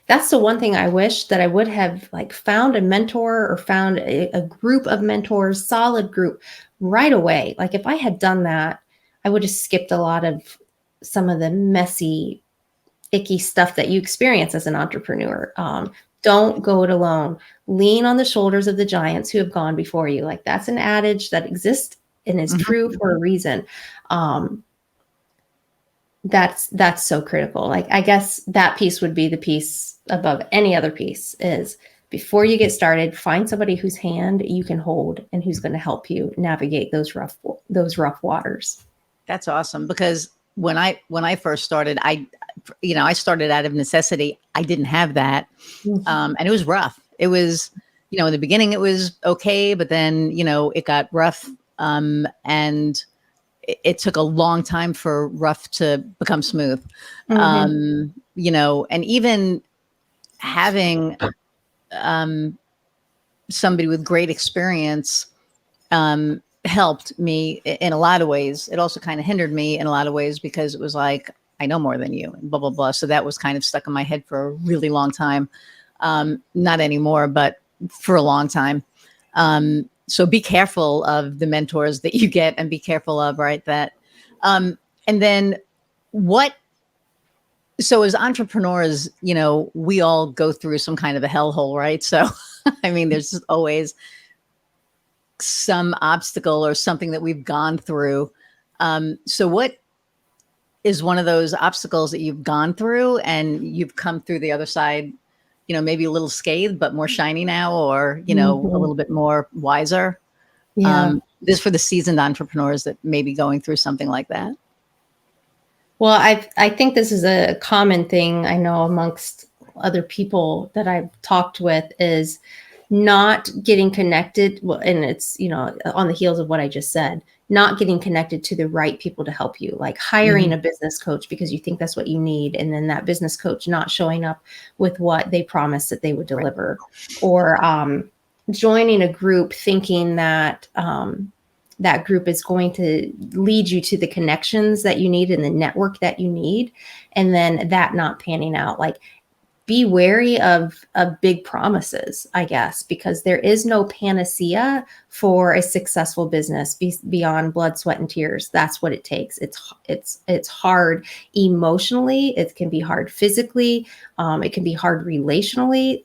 That's the one thing I wish, that I would have found a mentor or found a group of mentors, solid group right away. Like, if I had done that, I would have skipped a lot of some of the messy, icky stuff that you experience as an entrepreneur. Don't go it alone. Lean on the shoulders of the giants who have gone before you. Like, that's an adage that exists and is true for a reason. That's so critical. Like, I guess that piece would be the piece above any other piece, is before you get started, find somebody whose hand you can hold and who's going to help you navigate those rough waters. That's awesome, because when I first started, I started out of necessity. I didn't have that. And it was rough. It was, in the beginning it was okay, but then, it got rough. And it took a long time for rough to become smooth. And even having, somebody with great experience, helped me in a lot of ways. It also kind of hindered me in a lot of ways, because it was like, I know more than you, and blah, blah, blah. So that was kind of stuck in my head for a really long time. Not anymore, but for a long time. So be careful of the mentors that you get, and be careful of, that. And then so as entrepreneurs, we all go through some kind of a hellhole, right? So, I mean, there's always some obstacle or something that we've gone through. So what is one of those obstacles that you've gone through and you've come through the other side, maybe a little scathed, but more shiny now, or, a little bit more wiser? Yeah. This for the seasoned entrepreneurs that may be going through something like that. Well, I think this is a common thing I know amongst other people that I've talked with, is not getting connected. Well, and it's, on the heels of what I just said, not getting connected to the right people to help you, like hiring a business coach because you think that's what you need. And then that business coach not showing up with what they promised that they would deliver, or joining a group thinking that that group is going to lead you to the connections that you need and the network that you need. And then that not panning out. Like, be wary of big promises, I guess, because there is no panacea for a successful business beyond blood, sweat, and tears. That's what it takes. It's hard emotionally. It can be hard physically. It can be hard relationally.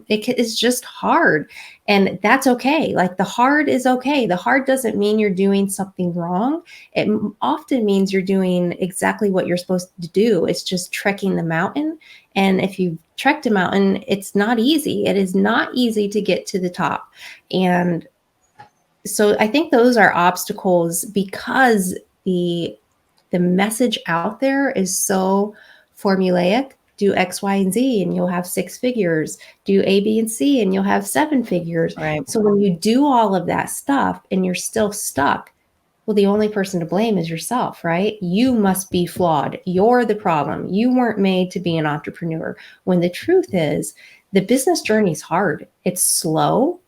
It's just hard, and that's okay. Like, the hard is okay. The hard doesn't mean you're doing something wrong. It often means you're doing exactly what you're supposed to do. It's just trekking the mountain. And if you've trekked a mountain, it's not easy. It is not easy to get to the top. And so I think those are obstacles, because the the message out there is so formulaic. Do X, Y, and Z, and you'll have 6 figures. Do A, B, and C, and you'll have 7 figures. Right. So when you do all of that stuff and you're still stuck, well, the only person to blame is yourself, right? You must be flawed. You're the problem. You weren't made to be an entrepreneur. When the truth is, the business journey is hard. It's slow.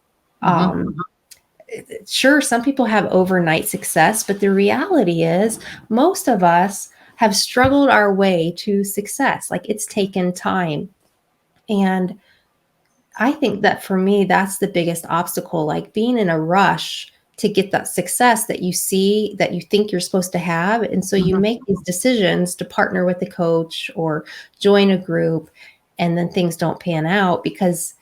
Sure, some people have overnight success, but the reality is most of us have struggled our way to success. Like, it's taken time. And I think that for me, that's the biggest obstacle, like being in a rush to get that success that you see, that you think you're supposed to have. And so you make these decisions to partner with a coach or join a group, and then things don't pan out because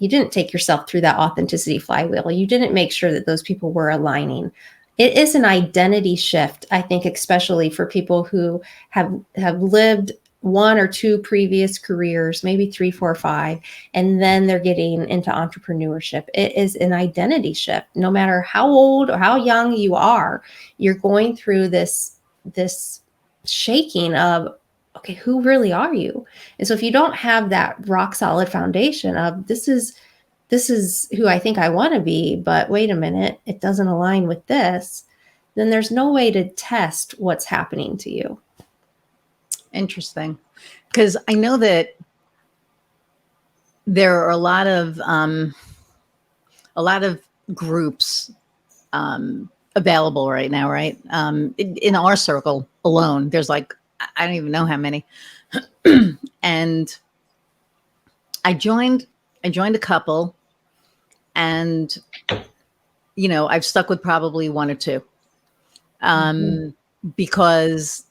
you didn't take yourself through that authenticity flywheel. You didn't make sure that those people were aligning. It is an identity shift, I think, especially for people who have lived 1 or 2 previous careers, maybe 3, 4, 5, and then they're getting into entrepreneurship. It is an identity shift. No matter how old or how young you are, you're going through this shaking of, okay, who really are you? And so if you don't have that rock solid foundation of this is who I think I want to be, but wait a minute, it doesn't align with this, then there's no way to test what's happening to you. Interesting. Because I know that there are a lot of groups available right now, right? In our circle alone, there's like, I don't even know how many. And I joined a couple, and, you know, I've stuck with probably 1 or 2, because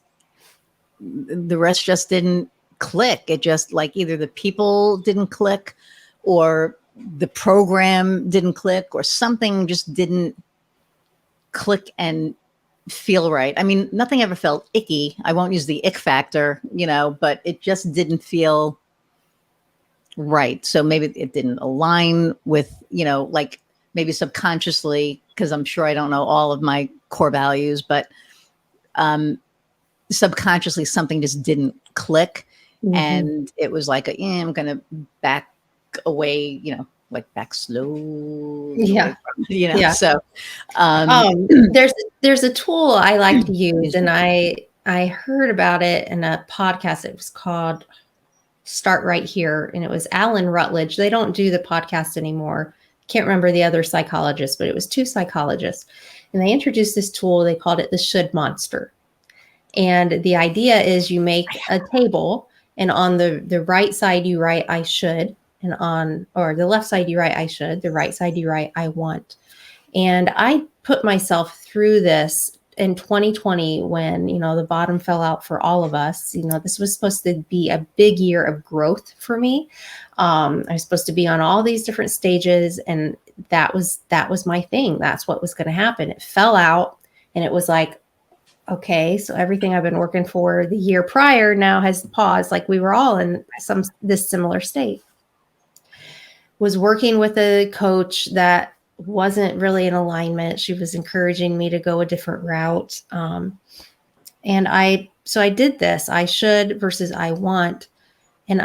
the rest just didn't click. It just, like, either the people didn't click, or the program didn't click, or something just didn't click and feel right. I mean, nothing ever felt icky. I won't use the ick factor, you know, but it just didn't feel right. So maybe it didn't align with, you know, like maybe subconsciously, because I'm sure I don't know all of my core values, but subconsciously something just didn't click. And it was like, I'm going to back away, you know, like back slow. Yeah. You know, yeah. So there's a tool I like to use, and I heard about it in a podcast. It was called Start Right Here, and it was Alan Rutledge. They don't do the podcast anymore. Can't remember the other psychologist, but it was 2 psychologists, and they introduced this tool. They called it the should monster. And the idea is you make a table, and on the right side you write I should, and or the left side you write I should, the right side you write I want. And I put myself through this in 2020 when, you know, the bottom fell out for all of us. You know, this was supposed to be a big year of growth for me. I was supposed to be on all these different stages, and that was my thing. That's what was going to happen. It fell out, and it was like, okay, so everything I've been working for the year prior now has paused. Like, we were all in this similar state. Was working with a coach that wasn't really in alignment. She was encouraging me to go a different route. And I did this, I should versus I want. And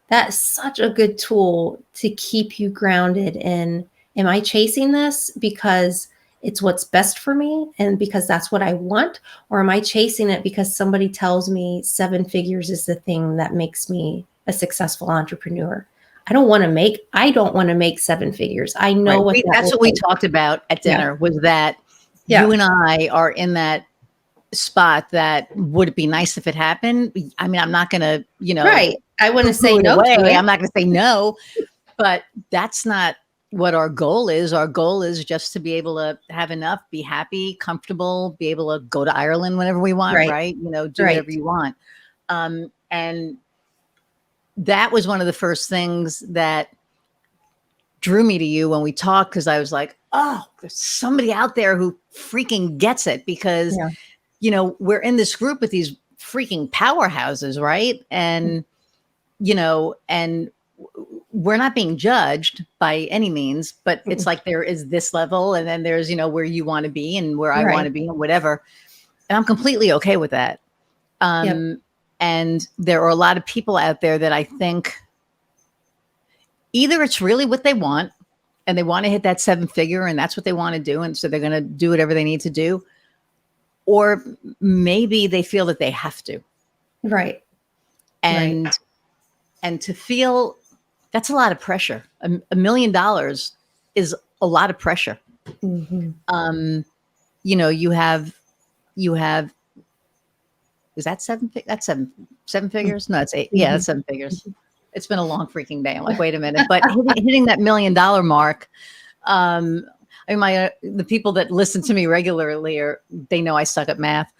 that's such a good tool to keep you grounded in, am I chasing this because it's what's best for me and because that's what I want? Or am I chasing it because somebody tells me 7 figures is the thing that makes me a successful entrepreneur? I don't want to make 7 figures. I know that's what we talked about at dinner, was that you and I are in that spot that would it be nice if it happened? I mean, I'm not going to, you know, right. I want to say no to it. I'm not going to say no, but that's not what our goal is. Our goal is just to be able to have enough, be happy, comfortable, be able to go to Ireland whenever we want, right? You know, do whatever you want. And that was one of the first things that drew me to you when we talked, because I was like, oh, there's somebody out there who freaking gets it, because, you know, we're in this group with these freaking powerhouses, right? And, you know, and we're not being judged by any means, but it's like there is this level, and then there's, you know, where you want to be and where I want to be and whatever. And I'm completely okay with that. Yep. And there are a lot of people out there that I think either it's really what they want and they want to hit that 7-figure and that's what they want to do. And so they're going to do whatever they need to do. Or maybe they feel that they have to. Right. And, Right. and to feel that's a lot of pressure. $1 million is a lot of pressure. Hmm. You have, is that that's seven figures? No, it's 8. Yeah, Hmm. that's 7 figures. It's been a long freaking day. I'm like, wait a minute. But hitting that $1 million mark, I mean, the people that listen to me regularly they know I suck at math.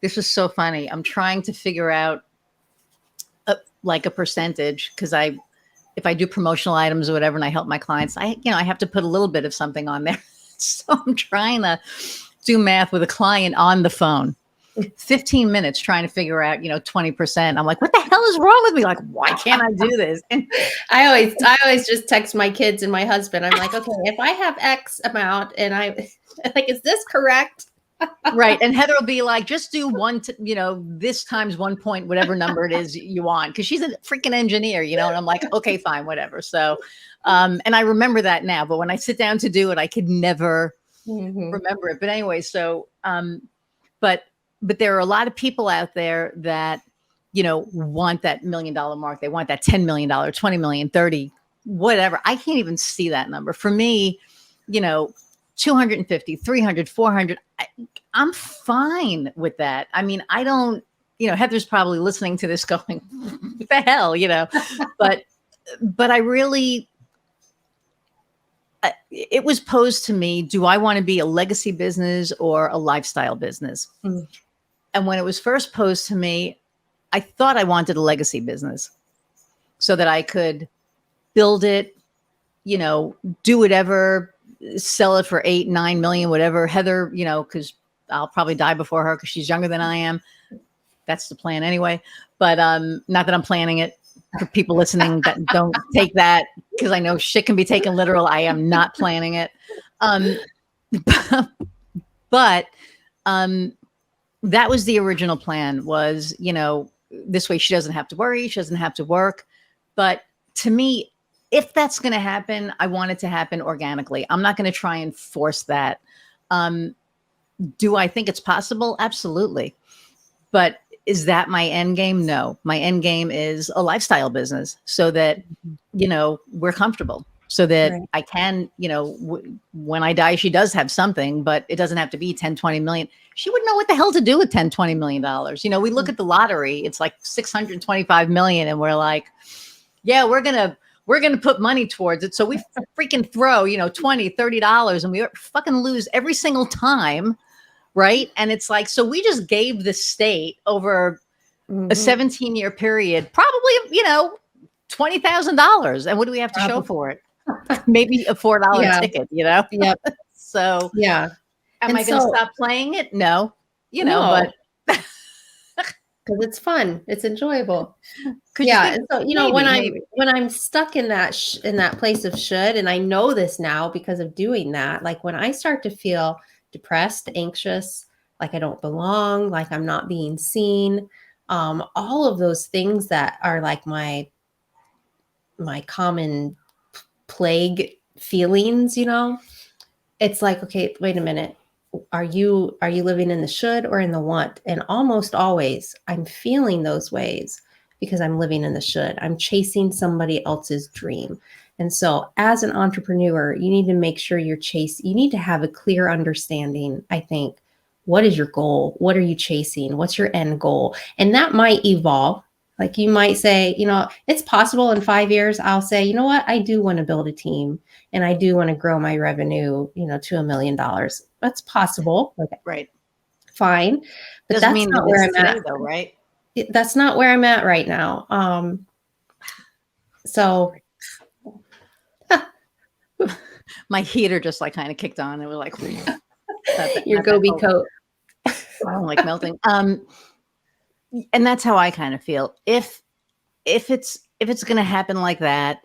This was so funny. I'm trying to figure out like a percentage because if I do promotional items or whatever and I help my clients, I have to put a little bit of something on there. So I'm trying to do math with a client on the phone. 15 minutes trying to figure out, 20%. I'm like, what the hell is wrong with me? Like, why can't I do this? And I always just text my kids and my husband. I'm like, okay, if I have X amount and I like, is this correct? right. And Heather will be like, just do this times 1 point, whatever number it is you want. Cause she's a freaking engineer, and I'm like, okay, fine, whatever. So, and I remember that now, but when I sit down to do it, I could never remember it. But anyway, so, but there are a lot of people out there that, want that $1 million mark. They want that $10 million, 20 million, 30, whatever. I can't even see that number. For me, 250, 300, 400. I'm fine with that. I mean, I don't, Heather's probably listening to this going, what the hell, but I really, it was posed to me, do I want to be a legacy business or a lifestyle business? Mm. And when it was first posed to me, I thought I wanted a legacy business so that I could build it, do whatever, sell it for 8, 9 million, whatever. Heather, because I'll probably die before her because she's younger than I am. That's the plan anyway. But not that I'm planning it. For people listening that don't take that, because I know shit can be taken literal. I am not planning it. But that was the original plan was, this way she doesn't have to worry. She doesn't have to work. But to me, if that's going to happen, I want it to happen organically. I'm not going to try and force that. Do I think it's possible? Absolutely. But is that my end game? No, my end game is a lifestyle business so that, we're comfortable so that Right. I can, when I die, she does have something, but it doesn't have to be 10, 20 million. She wouldn't know what the hell to do with 10, $20 million. We look at the lottery, it's like 625 million. And we're like, yeah, we're going to put money towards it. So we freaking throw, $20, $30 and we fucking lose every single time. Right. And it's like, so we just gave the state over a 17-year period, probably, $20,000. And what do we have to show for it? Maybe a $4 ticket, Yep. So Yeah. And am I going to stop playing it? No, No. but because it's fun, it's enjoyable. could Yeah. you And so, maybe. when I'm stuck in that in that place of should, and I know this now because of doing that, like when I start to feel depressed, anxious, like I don't belong, like I'm not being seen, all of those things that are like my common plague feelings, it's like, okay, wait a minute. Are you living in the should or in the want? And almost always I'm feeling those ways because I'm living in the should. I'm chasing somebody else's dream. And so as an entrepreneur, you need to make sure you need to have a clear understanding, I think. What is your goal? What are you chasing? What's your end goal? And that might evolve. Like you might say, it's possible in 5 years, I'll say, you know what? I do want to build a team and I do want to grow my revenue, to $1 million. That's possible. Okay. Right. Fine. But Doesn't that's mean not that where it's I'm today at. though, right? That's not where I'm at right now. So My heater just like kind of kicked on. It was like your Gobi coat. I'm like melting. And that's how I kind of feel. If it's going to happen like that,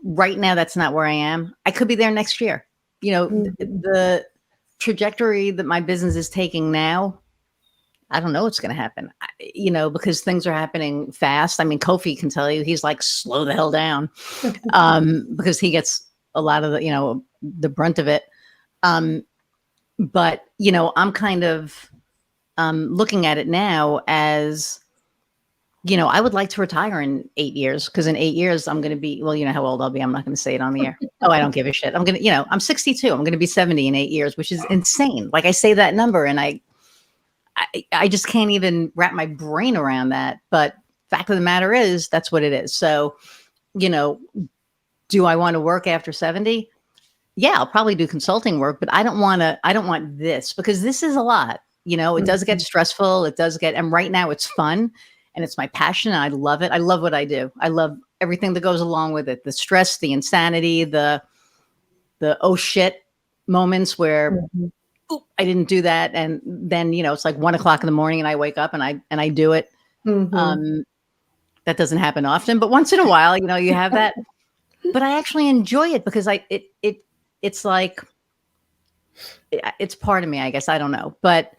right now, that's not where I am. I could be there next year. Mhm. trajectory that my business is taking now, I don't know what's going to happen, because things are happening fast. I mean, Kofi can tell you, he's like, slow the hell down, because he gets a lot of the brunt of it. But, I'm kind of looking at it now as, I would like to retire in 8 years, because in 8 years I'm going to be, well, you know how old I'll be. I'm not going to say it on the air. Oh, I don't give a shit. I'm going to, I'm 62. I'm going to be 70 in 8 years, which is insane. Like, I say that number and I just can't even wrap my brain around that. But fact of the matter is, that's what it is. So, do I want to work after 70? Yeah, I'll probably do consulting work, but I don't want this, because this is a lot. It does get stressful. And right now it's fun and it's my passion. And I love it. I love what I do. I love everything that goes along with it. The stress, the insanity, the oh shit moments where I didn't do that. And then, it's like 1:00 in the morning and I wake up and I do it. That doesn't happen often, but once in a while, you have that. But I actually enjoy it because it's like, it's part of me, I guess. I don't know. But,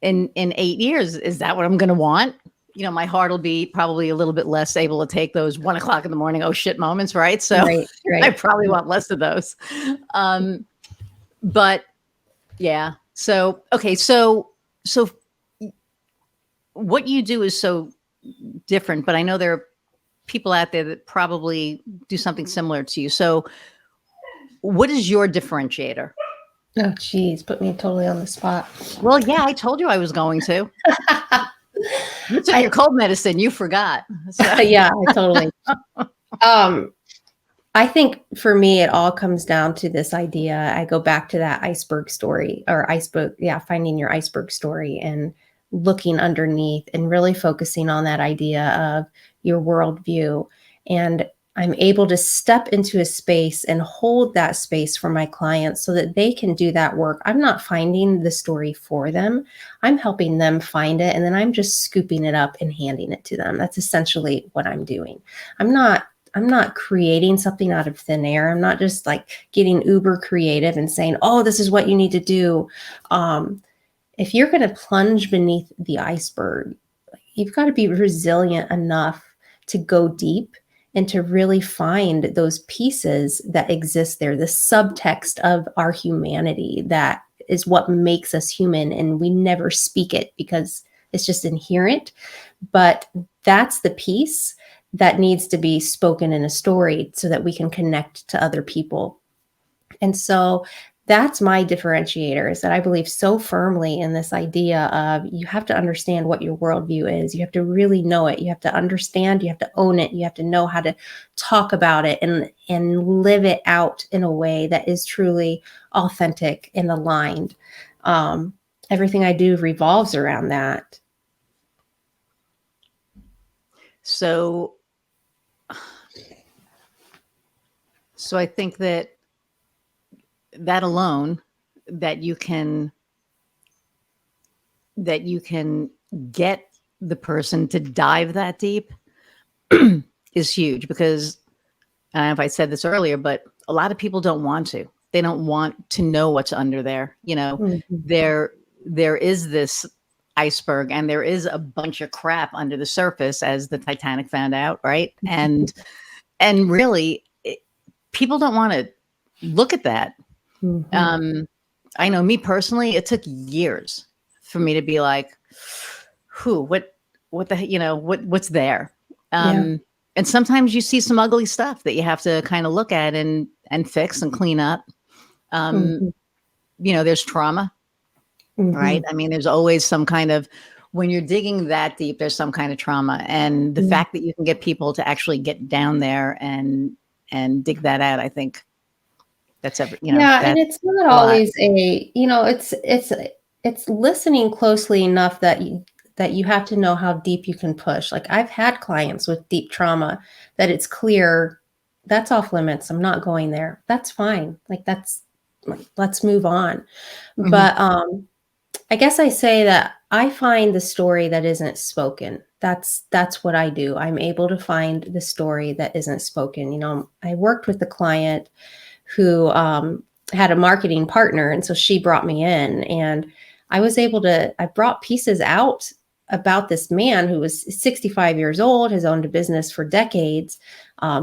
in 8 years, is that what I'm going to want? My heart will be probably a little bit less able to take those 1:00 in the morning, oh shit moments. Right. So right. I probably want less of those. But yeah. So, okay. So what you do is so different, but I know there are people out there that probably do something similar to you. So what is your differentiator? Oh, geez. Put me totally on the spot. Well, yeah, I told you I was going to. You took your cold medicine. You forgot. So. Yeah, I totally. I think for me, it all comes down to this idea. I go back to that iceberg story finding your iceberg story and looking underneath and really focusing on that idea of your worldview. And I'm able to step into a space and hold that space for my clients so that they can do that work. I'm not finding the story for them. I'm helping them find it. And then I'm just scooping it up and handing it to them. That's essentially what I'm doing. I'm not creating something out of thin air. I'm not just like getting uber creative and saying, oh, this is what you need to do. If you're going to plunge beneath the iceberg, you've got to be resilient enough to go deep and to really find those pieces that exist there, the subtext of our humanity that is what makes us human. And we never speak it because it's just inherent. But that's the piece that needs to be spoken in a story so that we can connect to other people. And so that's my differentiator, is that I believe so firmly in this idea of you have to understand what your worldview is. You have to really know it. You have to understand, you have to own it. You have to know how to talk about it and live it out in a way that is truly authentic and aligned. Everything I do revolves around that. So I think that alone, that you can get the person to dive that deep is huge, because I don't know if I said this earlier, but a lot of people don't want to. They don't want to know what's under there. There is this iceberg and there is a bunch of crap under the surface, as the Titanic found out, right? And really, people don't want to look at that. I know me personally, it took years for me to be like, what the, what's there? And sometimes you see some ugly stuff that you have to kind of look at and fix and clean up. There's trauma, right? I mean, there's always some kind of, when you're digging that deep, there's some kind of trauma. And the fact that you can get people to actually get down there and dig that out, I think that's and it's not always it's listening closely enough that you have to know how deep you can push. Like, I've had clients with deep trauma that it's clear that's off limits. I'm not going there. That's fine. Let's move on. But I guess I say that I find the story that isn't spoken. That's what I do. I'm able to find the story that isn't spoken. I worked with a client who had a marketing partner. And so she brought me in, and I brought pieces out about this man who was 65 years old, has owned a business for decades.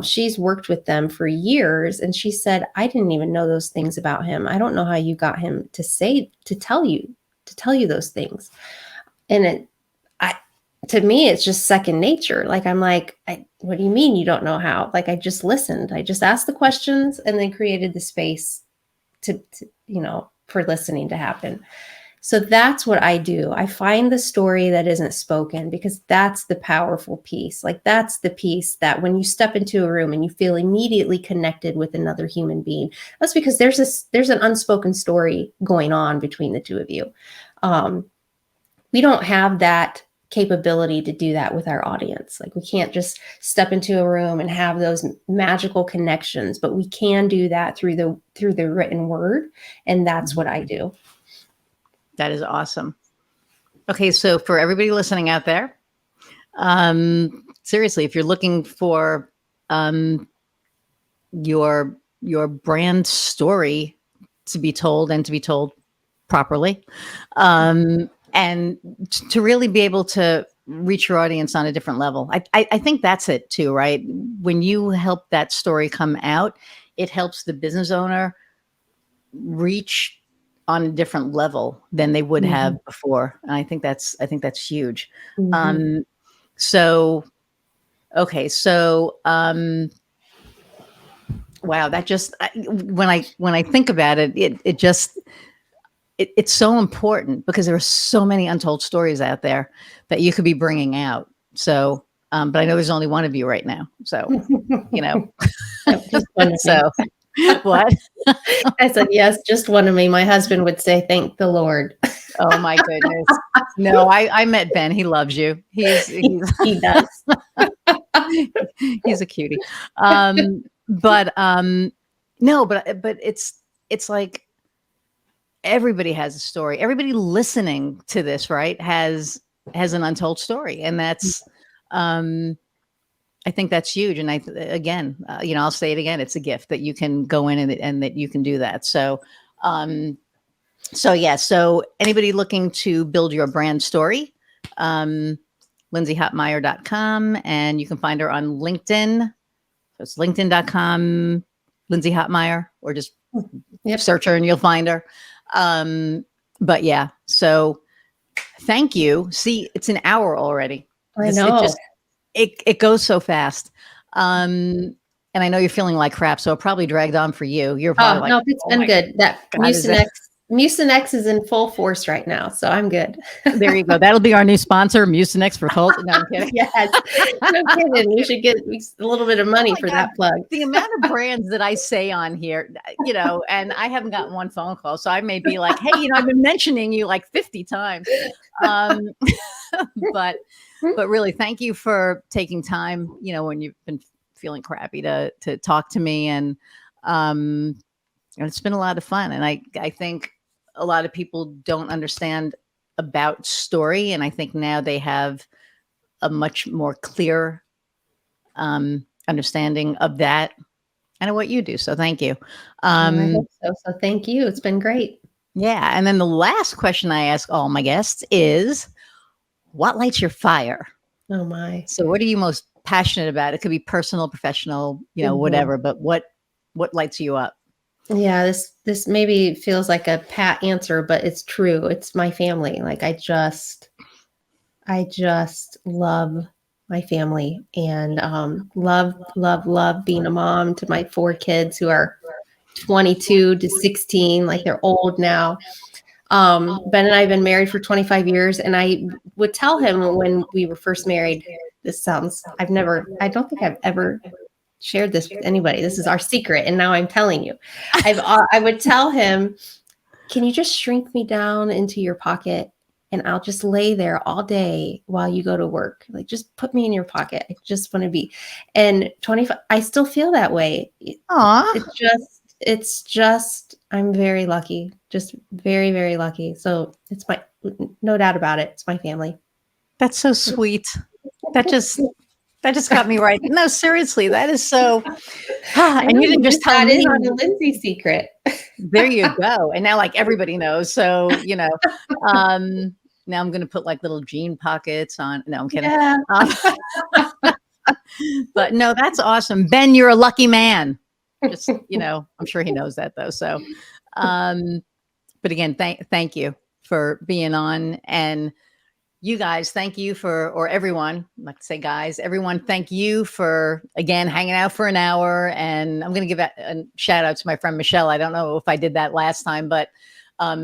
She's worked with them for years. And she said, I didn't even know those things about him. I don't know how you got him to tell you those things. And to me, it's just second nature. Like, I'm like, what do you mean you don't know how? Like, I just listened. I just asked the questions and then created the space to for listening to happen. So that's what I do. I find the story that isn't spoken, because that's the powerful piece. Like, that's the piece that when you step into a room and you feel immediately connected with another human being, that's because there's an unspoken story going on between the two of you. We don't have that capability to do that with our audience. Like, we can't just step into a room and have those magical connections, but we can do that through the written word. And that's what I do. That is awesome. Okay. So for everybody listening out there, seriously, if you're looking for, your brand story to be told, and to be told properly, and to really be able to reach your audience on a different level. I think that's it too, right? When you help that story come out, it helps the business owner reach on a different level than they would have before. And I think that's huge. Mm-hmm. Okay. So, wow, that just, when I think about it, it just, it's so important, because there are so many untold stories out there that you could be bringing out. So, but I know there's only one of you right now. So, Just one of me. so what? I said, yes, just one of me. My husband would say, thank the Lord. Oh my goodness. No, I met Ben. He loves you. He does. He's a cutie. But no, but it's like, everybody has a story. Everybody listening to this, right, has an untold story, and that's, I think that's huge. And again, I'll say it again. It's a gift that you can go in and that you can do that. So, yeah. So anybody looking to build your brand story, LindsayHotmire.com, and you can find her on LinkedIn. So it's LinkedIn.com, Lindsay Hotmire, or just search her and you'll find her. But yeah, so thank you. See, it's an hour already. I know. It goes so fast. And I know you're feeling like crap, so it probably dragged on for you. You're probably like, no, it's been good. That Mucinex is in full force right now, so I'm good. There you go. That'll be our new sponsor, Mucinex for Colt. No, I'm kidding. Yes, no kidding. We should get a little bit of money for that plug. The amount of brands that I say on here, and I haven't gotten one phone call, so I may be like, hey, I've been mentioning you like 50 times. But really, thank you for taking time, when you've been feeling crappy, to talk to me. And it's been a lot of fun. And I think a lot of people don't understand about story. And I think now they have a much more clear understanding of that and of what you do. So thank you. I hope so. So thank you. It's been great. Yeah. And then the last question I ask all my guests is, what lights your fire? Oh my. So what are you most passionate about? It could be personal, professional, whatever, but what lights you up? Yeah, this maybe feels like a pat answer, but it's true. It's my family. Like, I just love my family, and love being a mom to my 4 kids who are 22 to 16. Like, they're old now. Ben and I have been married for 25 years, and I would tell him when we were first married, I don't think I've ever shared this with anybody. This is our secret. And now I'm telling you, I would tell him, can you just shrink me down into your pocket, and I'll just lay there all day while you go to work. Like, just put me in your pocket. I just want to be. And 25, I still feel that way. Aww. It's just, I'm very lucky, just very, very lucky. So it's no doubt about it. It's my family. That's so sweet. That just got me right. No, seriously, that is so. And you didn't just tell me on the Lindsay secret. There you go. And now like everybody knows. So, now I'm going to put like little jean pockets on. No, I'm kidding. Yeah. Um, but no, that's awesome. Ben, you're a lucky man. Just, I'm sure he knows that though. So, um, but again, thank you for being on, and you guys, thank you or everyone, I like to say guys, everyone, thank you for, again, hanging out for an hour. And I'm going to give a shout out to my friend, Michelle. I don't know if I did that last time, but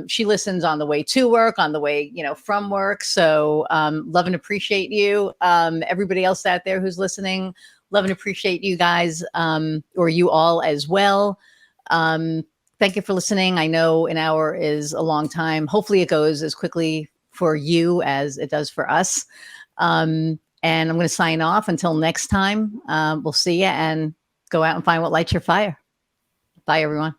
she listens on the way to work, on the way, from work. So love and appreciate you. Everybody else out there who's listening, love and appreciate you guys, or you all as well. Thank you for listening. I know an hour is a long time. Hopefully it goes as quickly for you as it does for us. And I'm going to sign off until next time. We'll see you, and go out and find what lights your fire. Bye, everyone.